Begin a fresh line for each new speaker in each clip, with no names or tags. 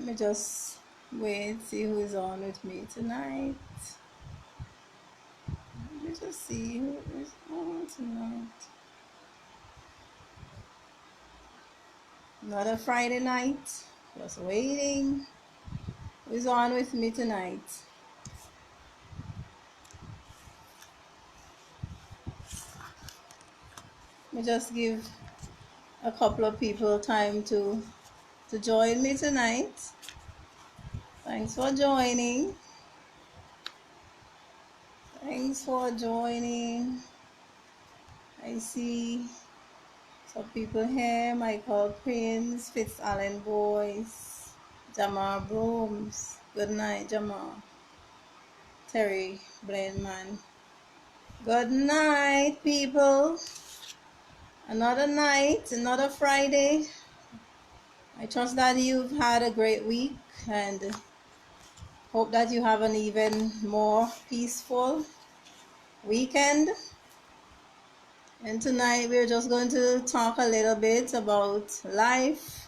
me just wait, see who is on with me tonight. Let me just see who is on tonight. Another Friday night. Just waiting. Who is on with me tonight? Let me just give a couple of people time to join me tonight. Thanks for joining. Thanks for joining. I see some people here. Michael Prince, Fitz Allen Boyce, Jamal Brooms. Good night, Jamal. Terry Blainman. Good night, people. Another night, another Friday. I trust that you've had a great week and hope that you have an even more peaceful weekend. And tonight we're just going to talk a little bit about life.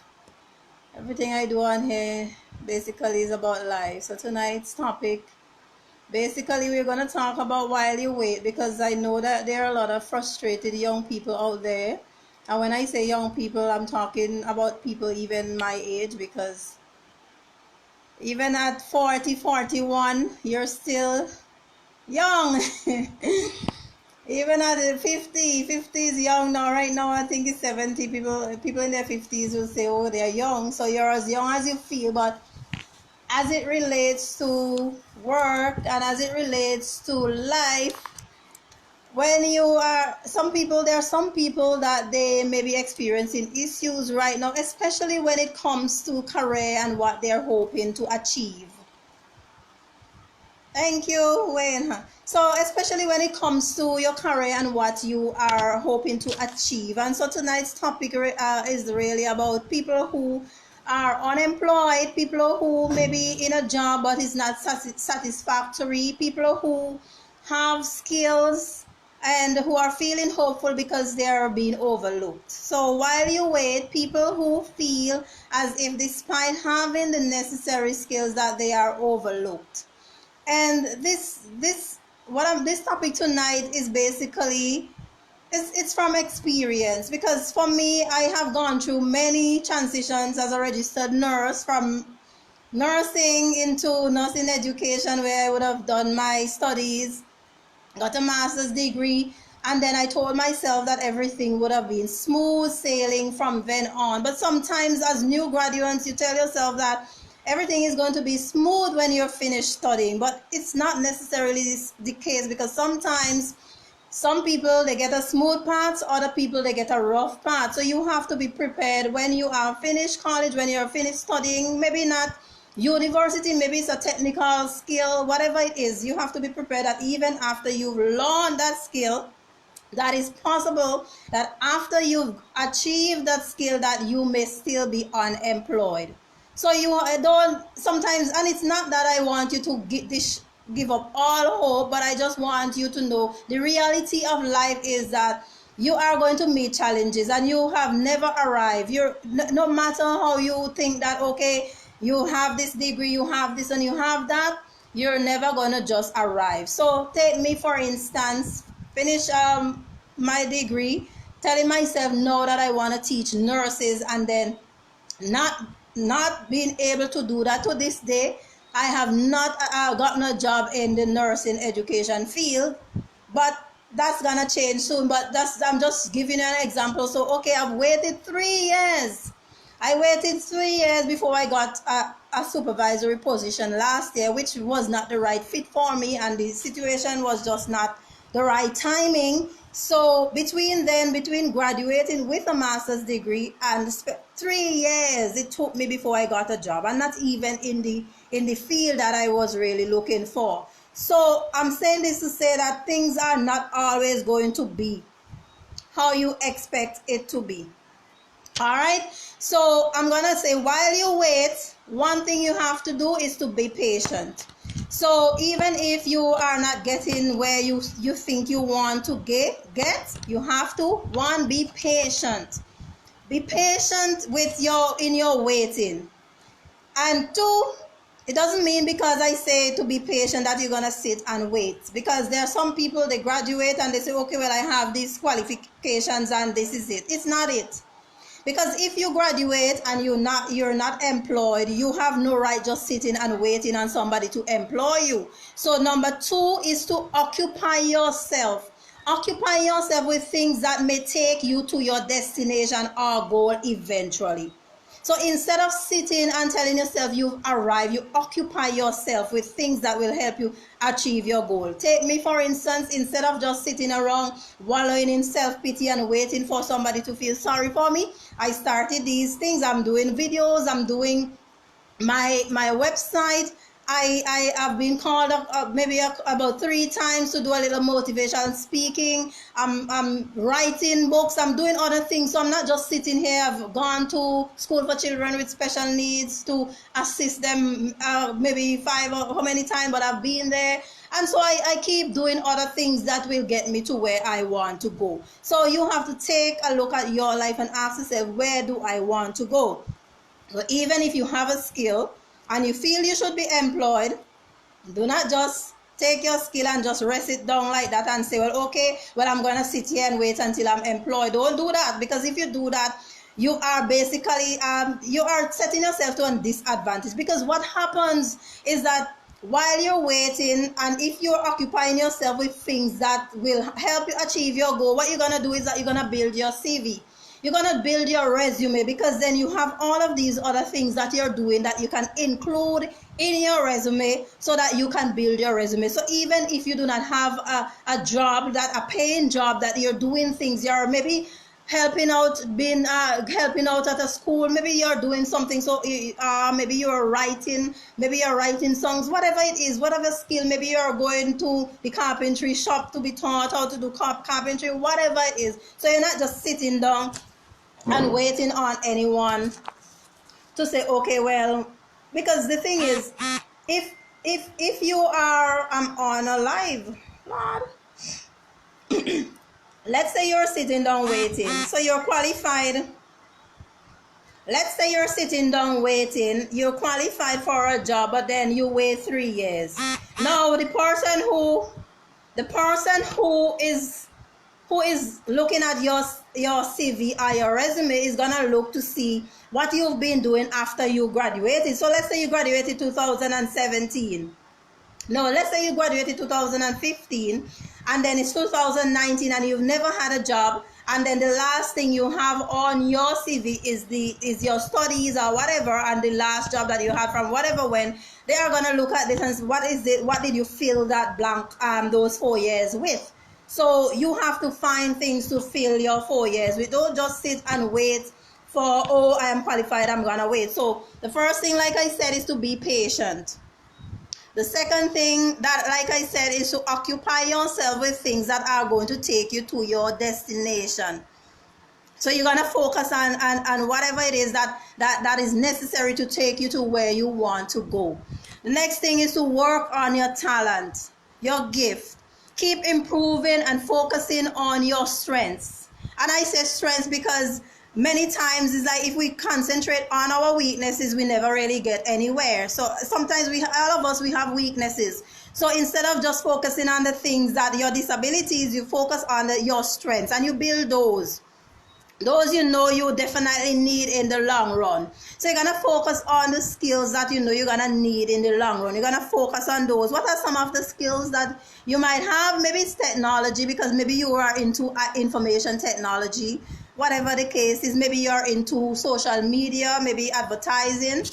Everything I do on here basically is about life. So tonight's topic, basically we're going to talk about while you wait, because I know that there are a lot of frustrated young people out there. And when I say young people, I'm talking about people even my age, because even at 40, 41, you're still young. Even at 50 is young now. Right now, I think it's 70. People in their 50s will say, oh, they're young. So you're as young as you feel. But as it relates to work and as it relates to life, when you are, there are some people that they may be experiencing issues right now, especially when it comes to career and what they're hoping to achieve. Thank you, Wayne. So especially when it comes to your career and what you are hoping to achieve. And so tonight's topic is really about people who are unemployed, people who may be in a job but is not satisfactory, people who have skills and who are feeling hopeful because they are being overlooked. So while you wait, people who feel as if despite having the necessary skills that they are overlooked. And this topic tonight is basically, it's from experience, because for me, I have gone through many transitions as a registered nurse, from nursing into nursing education, where I would have done my studies, got a master's degree, and then I told myself that everything would have been smooth sailing from then on. But sometimes as new graduates, you tell yourself that everything is going to be smooth when you're finished studying, but it's not necessarily the case, because sometimes some people, they get a smooth path, other people, they get a rough path. So you have to be prepared when you are finished college, when you're finished studying, maybe not university, maybe it's a technical skill, whatever it is, you have to be prepared that even after you've learned that skill, that is possible that after you've achieved that skill, that you may still be unemployed. So you don't sometimes, and it's not that I want you to give up all hope, but I just want you to know the reality of life is that you are going to meet challenges and you have never arrived. No matter how you think that, okay, you have this degree, you have this and you have that, you're never going to just arrive. So take me for instance, finish my degree, telling myself no that I want to teach nurses, and then not being able to do that. To this day, I have not gotten a job in the nursing education field, but that's gonna change soon. But I'm just giving you an example. So okay, I've waited 3 years. I waited 3 years before I got a supervisory position last year, which was not the right fit for me, and the situation was just not the right timing. So between graduating with a master's degree and 3 years it took me before I got a job, and not even in the field that I was really looking for. So I'm saying this to say that things are not always going to be how you expect it to be. All right, so I'm gonna say, while you wait, one thing you have to do is to be patient. So even if you are not getting where you think you want to get, you have to, be patient. Be patient in your waiting. And two, it doesn't mean because I say to be patient that you're going to sit and wait. Because there are some people, they graduate and they say, okay, well, I have these qualifications and this is it. It's not it. Because if you graduate and you're not employed, you have no right just sitting and waiting on somebody to employ you. So number two is to occupy yourself. Occupy yourself with things that may take you to your destination or goal eventually. So instead of sitting and telling yourself you've arrived, you occupy yourself with things that will help you achieve your goal. Take me, for instance, instead of just sitting around wallowing in self-pity and waiting for somebody to feel sorry for me, I started these things. I'm doing videos, I'm doing my website. I have been called up maybe about 3 times to do a little motivational speaking. I'm writing books. I'm doing other things. So I'm not just sitting here. I've gone to school for children with special needs to assist them maybe 5 or how many times, but I've been there. And so I keep doing other things that will get me to where I want to go. So you have to take a look at your life and ask yourself, where do I want to go? So even if you have a skill and you feel you should be employed, do not just take your skill and just rest it down like that and say, well, okay, well, I'm going to sit here and wait until I'm employed. Don't do that, because if you do that, you are basically, you are setting yourself to a disadvantage. Because what happens is that while you're waiting, and if you're occupying yourself with things that will help you achieve your goal, what you're going to do is that you're going to build your CV. You're going to build your resume, because then you have all of these other things that you're doing that you can include in your resume so that you can build your resume. So even if you do not have a job, that a paying job, that you're doing things, you're maybe helping out, helping out at a school, maybe you're doing something, so maybe you're writing songs, whatever it is, whatever skill, maybe you're going to the carpentry shop to be taught how to do carpentry, whatever it is. So you're not just sitting down and waiting on anyone to say, okay, well, because the thing is, if you are on a live, Lord, let's say you're sitting down waiting, so you're qualified. Let's say you're sitting down waiting, you're qualified for a job, but then you wait 3 years. Now the person who is looking at your CV or your resume is gonna look to see what you've been doing after you graduated. So let's say you graduated 2017. No, let's say you graduated 2015, and then it's 2019 and you've never had a job, and then the last thing you have on your CV is your studies or whatever, and the last job that you had from whatever when. They are gonna look at this and say, what did you fill that blank those 4 years with? So you have to find things to fill your 4 years with. Don't just sit and wait for, oh, I am qualified, I'm gonna wait. So the first thing, like I said, is to be patient. The second thing that, like I said, is to occupy yourself with things that are going to take you to your destination. So you're going to focus on whatever it is that is necessary to take you to where you want to go. The next thing is to work on your talent, your gift. Keep improving and focusing on your strengths. And I say strengths because many times it's like if we concentrate on our weaknesses, we never really get anywhere. So sometimes all of us have weaknesses. So instead of just focusing on the things that your disabilities, you focus on your strengths and you build those you definitely need in the long run. So you're going to focus on the skills that you're going to need in the long run. You're going to focus on those. What are some of the skills that you might have? Maybe it's technology, because maybe you are into information technology. Whatever the case is, maybe you're into social media, maybe advertising.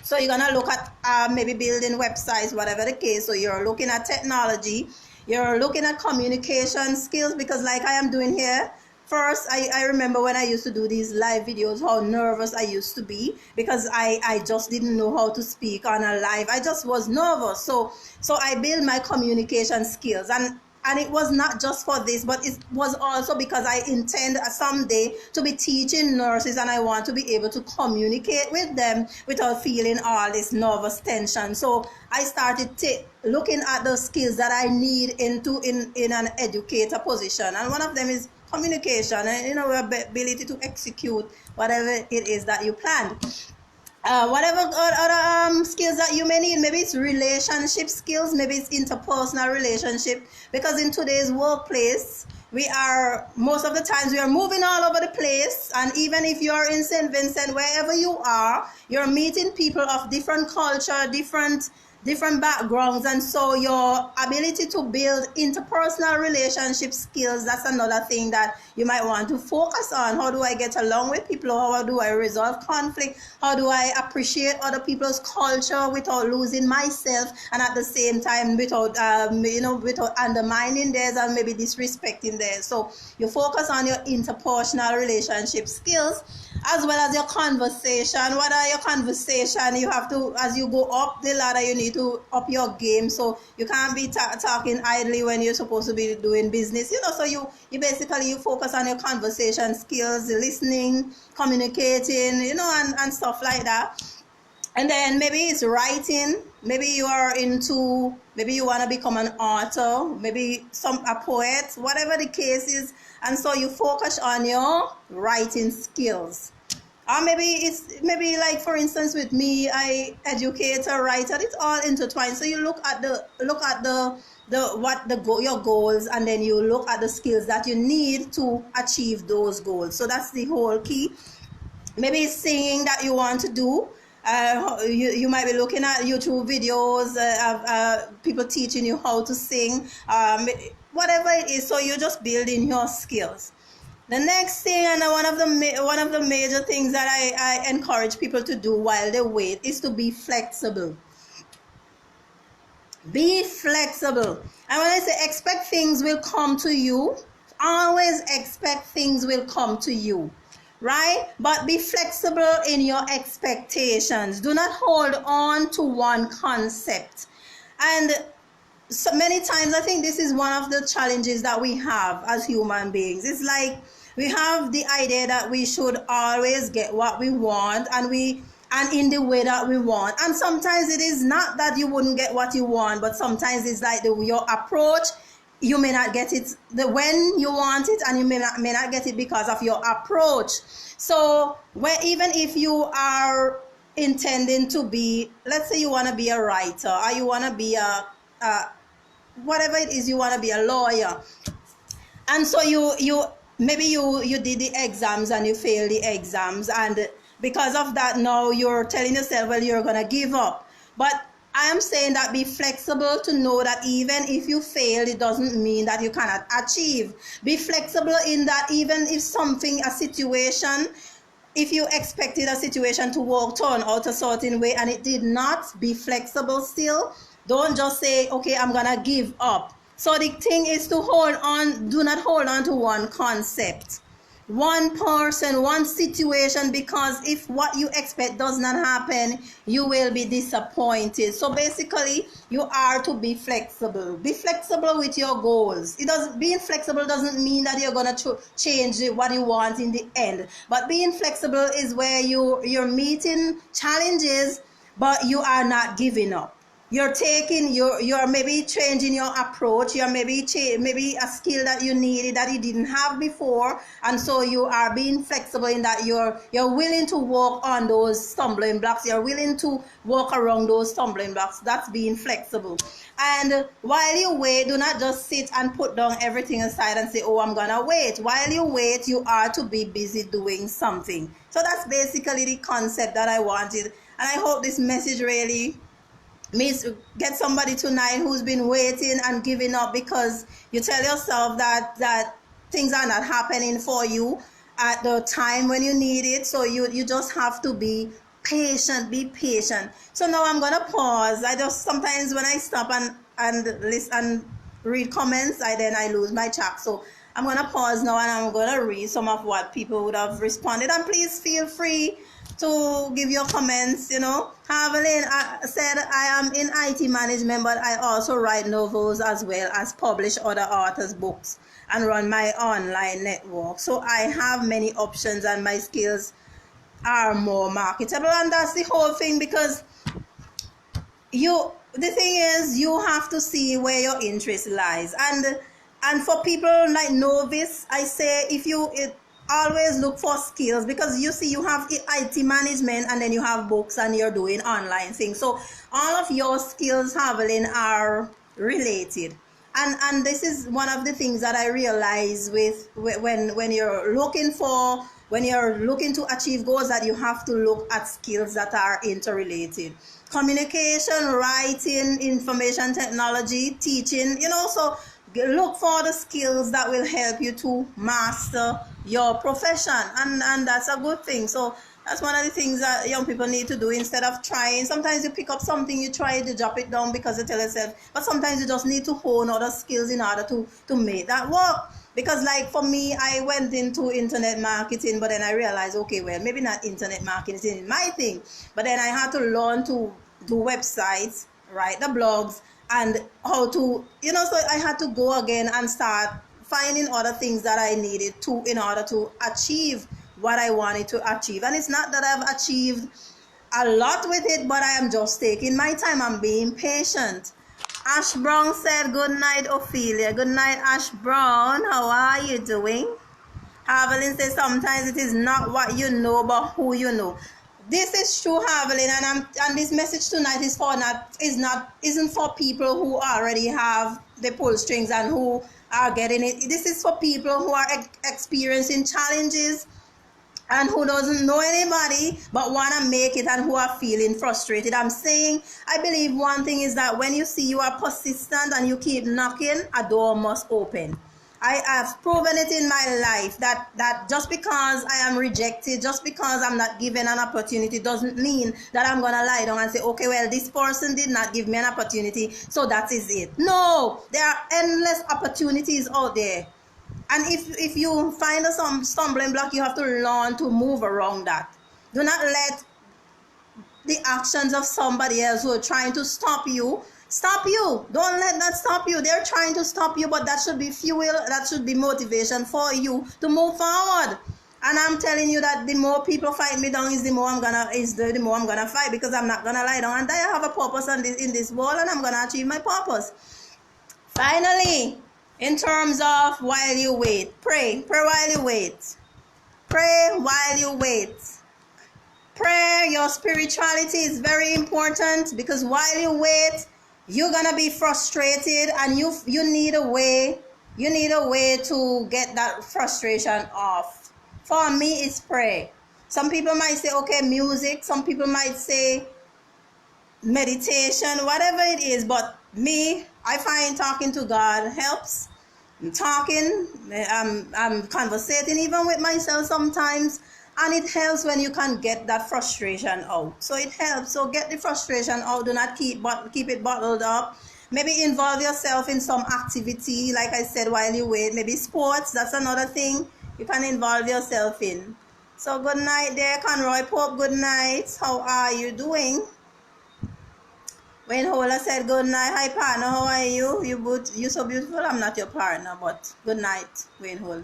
So you're going to look at maybe building websites, whatever the case. So you're looking at technology. You're looking at communication skills, because like I am doing here, first, I remember when I used to do these live videos, how nervous I used to be, because I just didn't know how to speak on a live. I just was nervous. So I built my communication skills. And it was not just for this, but it was also because I intend someday to be teaching nurses, and I want to be able to communicate with them without feeling all this nervous tension. So I started looking at the skills that I need in an educator position. And one of them is communication and ability to execute whatever it is that you planned. whatever other skills that you may need. Maybe it's relationship skills, maybe it's interpersonal relationship, because in today's workplace we are, most of the times we are moving all over the place, and even if you're in St. Vincent, wherever you are, you're meeting people of different culture, different backgrounds, and so your ability to build interpersonal relationship skills, that's another thing that you might want to focus on. How do I get along with people? How do I resolve conflict? How do I appreciate other people's culture without losing myself, and at the same time without without undermining theirs and maybe disrespecting theirs? So you focus on your interpersonal relationship skills, as well as your conversation. What are your conversation? You have to, as you go up the ladder, you need to up your game. So you can't be talking idly when you're supposed to be doing business. So you basically you focus on your conversation skills, listening, communicating, and stuff like that. And then maybe it's writing. Maybe you are into, maybe you want to become an author, maybe a poet, whatever the case is. And so you focus on your writing skills. Or maybe like, for instance, with me, I educator, writer, it's all intertwined. So you look at your goals, and then you look at the skills that you need to achieve those goals. So that's the whole key. Maybe it's singing that you want to do. You might be looking at YouTube videos of people teaching you how to sing, whatever it is. So you're just building your skills. The next thing, and one of the major things that I encourage people to do while they wait, is to be flexible. Be flexible. And when I say expect things will come to you, always expect things will come to you. Right? But be flexible in your expectations. Do not hold on to one concept. And so many times, I think this is one of the challenges that we have as human beings. It's like we have the idea that we should always get what we want, and in the way that we want. And sometimes it is not that you wouldn't get what you want, but sometimes it's like your approach. You may not get it when you want it, and you may not get it because of your approach. So even if you are intending to be, let's say you want to be a writer, or you want to be whatever it is, you want to be a lawyer, and so you maybe you did the exams and you failed the exams, and because of that now you're telling yourself, well, you're gonna give up. But I am saying that be flexible to know that even if you fail, it doesn't mean that you cannot achieve. Be flexible in that even if a situation, if you expected a situation to turn out a certain way and it did not, be flexible still. Don't just say, okay, I'm going to give up. So the thing is to hold on, do not hold on to one concept, one person, one situation, because if what you expect does not happen, you will be disappointed. So basically, you are to be flexible. Be flexible with your goals. Being flexible doesn't mean that you're going to change what you want in the end. But being flexible is where you're meeting challenges, but you are not giving up. You're maybe changing your approach. You're maybe a skill that you needed that you didn't have before, and so you are being flexible in that you're willing to work on those stumbling blocks. You're willing to walk around those stumbling blocks. That's being flexible. And while you wait, do not just sit and put down everything aside and say, oh, I'm gonna wait. While you wait, you are to be busy doing something. So that's basically the concept that I wanted, and I hope this message really get somebody tonight who's been waiting and giving up because you tell yourself that things are not happening for you at the time when you need it. So you just have to be patient. Be patient. So now I'm gonna pause. I just sometimes when I stop and listen and read comments, I lose my track. So I'm gonna pause now and I'm gonna read some of what people would have responded. And please feel free to give your comments. Haviland said, I am in IT management, but I also write novels as well as publish other authors' books and run my online network. So I have many options and my skills are more marketable. And that's the whole thing, because the thing is, you have to see where your interest lies. And for people like novice, I say, always look for skills, because you see, you have IT management, and then you have books, and you're doing online things. So all of your skills, Haviland, are related. And this is one of the things that I realize with when you're looking to achieve goals, that you have to look at skills that are interrelated. Communication, writing, information technology, teaching, so look for the skills that will help you to master your profession, and that's a good thing. So that's one of the things that young people need to do, instead of trying. Sometimes you pick up something, you try to drop it down because you tell yourself, but sometimes you just need to hone other skills in order to make that work. Because like for me, I went into internet marketing, but then I realized, okay, well, maybe not internet marketing is my thing, but then I had to learn to do websites, write the blogs, and how to, so I had to go again and start finding other things that I needed to, in order to achieve what I wanted to achieve. And it's not that I've achieved a lot with it, but I am just taking my time. I'm being patient. Ash Brown said, good night, Ophelia. Good night, Ash Brown. How are you doing? Haviland says, sometimes it is not what you know, but who you know. This is true, Haviland, and this message tonight isn't for people who already have the pull strings and who are getting it. This is for people who are experiencing challenges, and who doesn't know anybody but want to make it, and who are feeling frustrated. I'm saying, I believe one thing is that when you see you are persistent and you keep knocking, a door must open. I have proven it in my life that just because I am rejected, just because I'm not given an opportunity, doesn't mean that I'm going to lie down and say, okay, well, this person did not give me an opportunity, so that is it. No, there are endless opportunities out there. And if you find some stumbling block, you have to learn to move around that. Do not let the actions of somebody else who are trying to stop you. Don't let that stop you. They're trying to stop you, but that should be fuel, that should be motivation for you to move forward. And I'm telling you that the more people fight me down, the more I'm gonna fight, because I'm not gonna lie down. And I have a purpose in this world, and I'm gonna achieve my purpose. Finally, in terms of while you wait, pray while you wait. Pray while you wait. Prayer, your spirituality is very important, because while you wait, you're gonna be frustrated, and you need a way to get that frustration off. For me, it's pray. Some people might say, okay, music. Some people might say meditation, whatever it is. But me, I find talking to God helps. I'm conversating even with myself sometimes. And it helps when you can get that frustration out. So it helps. So get the frustration out. Do not keep it bottled up. Maybe involve yourself in some activity, like I said, while you wait. Maybe sports. That's another thing you can involve yourself in. So good night there, Conroy Pope. Good night. How are you doing? Wayne Hola said good night. Hi partner, how are you? You so beautiful. I'm not your partner, but good night, Wayne Hola.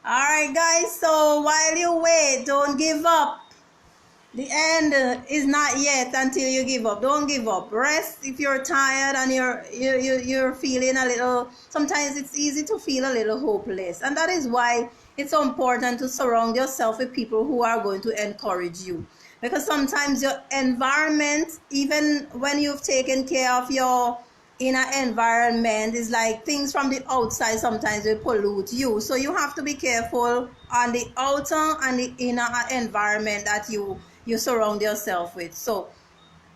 Alright guys, so while you wait, don't give up. The end is not yet until you give up. Don't give up. Rest if you're tired and you're feeling a little, sometimes it's easy to feel a little hopeless. And that is why it's so important to surround yourself with people who are going to encourage you. Because sometimes your environment, even when you've taken care of your inner environment, is like things from the outside sometimes will pollute you. So you have to be careful on the outer and the inner environment that you surround yourself with. So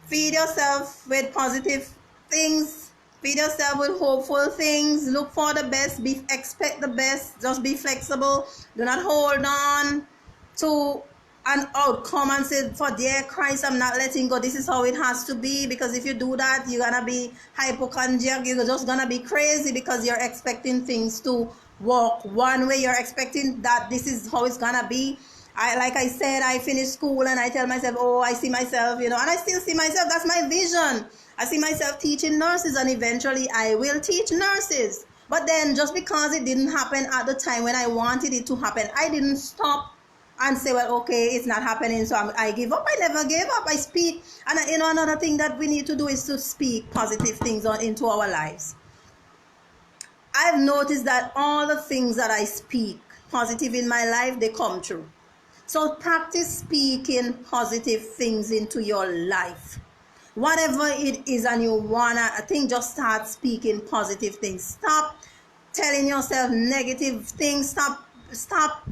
feed yourself with positive things, feed yourself with hopeful things, look for the best, expect the best, just be flexible. Do not hold on to an outcome and say, for dear Christ, I'm not letting go, this is how it has to be. Because if you do that, you're gonna be hypochondriac, you're just gonna be crazy, because you're expecting things to work one way. You're expecting that this is how it's gonna be. Like I said, I finished school and I tell myself, oh, I see myself, and I still see myself. That's my vision. I see myself teaching nurses, and eventually I will teach nurses. But then just because it didn't happen at the time when I wanted it to happen, I didn't stop and say, well, okay, it's not happening, so I give up. I never gave up. I speak. And another thing that we need to do is to speak positive things into our lives. I've noticed that all the things that I speak, positive in my life, they come true. So practice speaking positive things into your life. Whatever it is and you wanna, I think, just start speaking positive things. Stop telling yourself negative things. Stop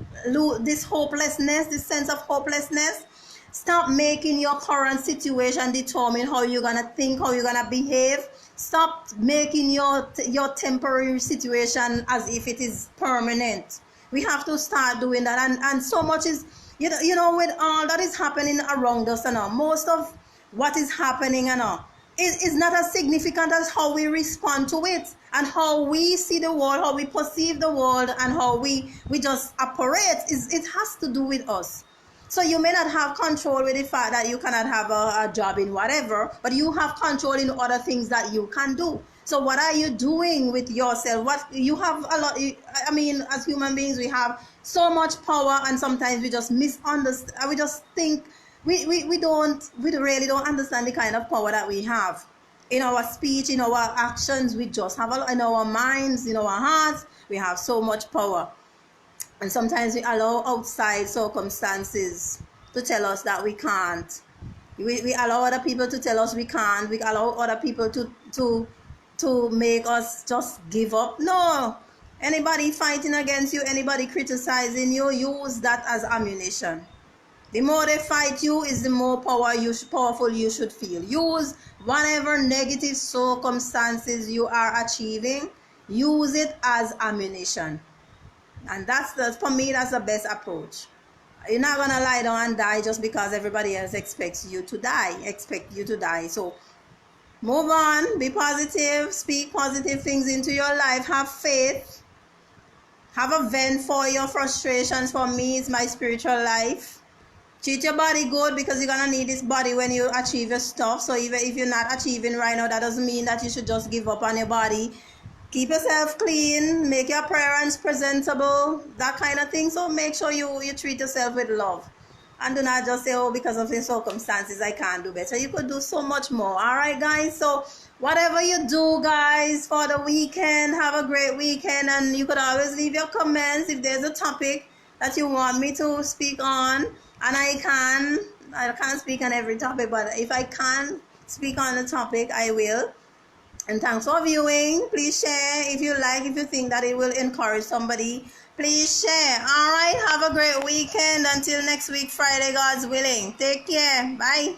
this hopelessness, this sense of hopelessness. Stop making your current situation determine how you're gonna think, how you're gonna behave. Stop making your temporary situation as if it is permanent. We have to start doing that, and so much is, you know, with all that is happening around us and all, most of what is happening and all is not as significant as how we respond to it and how we see the world, how we perceive the world, and how we just operate. It has to do with us. So you may not have control with the fact that you cannot have a job in whatever, but you have control in other things that you can do. So what are you doing with yourself? What you have a lot. I mean, as human beings, we have so much power, and sometimes we just misunderstand. We just think we really don't understand the kind of power that we have in our speech, in our actions. We just have a lot in our minds, in our hearts. We have so much power. And sometimes we allow outside circumstances to tell us that we can't. We allow other people to tell us we can't. We allow other people to make us just give up. No. Anybody fighting against you, anybody criticizing you, use that as ammunition. The more they fight you is the more powerful you should feel. Use whatever negative circumstances you are achieving, use it as ammunition. And for me, that's the best approach. You're not gonna lie down and die just because everybody else expect you to die. So move on, be positive, speak positive things into your life, have faith, have a vent for your frustrations. For me, it's my spiritual life. Treat your body good, because you're gonna need this body when you achieve your stuff. So even if you're not achieving right now, that doesn't mean that you should just give up on your body. Keep yourself clean, make your parents presentable, that kind of thing. So make sure you treat yourself with love. And do not just say, oh, because of the circumstances, I can't do better. You could do so much more. All right, guys? So whatever you do, guys, for the weekend, have a great weekend. And you could always leave your comments if there's a topic that you want me to speak on. And I can't speak on every topic, but if I can speak on the topic, I will. And thanks for viewing. Please share if you think that it will encourage somebody. Please share. All right. Have a great weekend. Until next week, Friday, God's willing. Take care. Bye.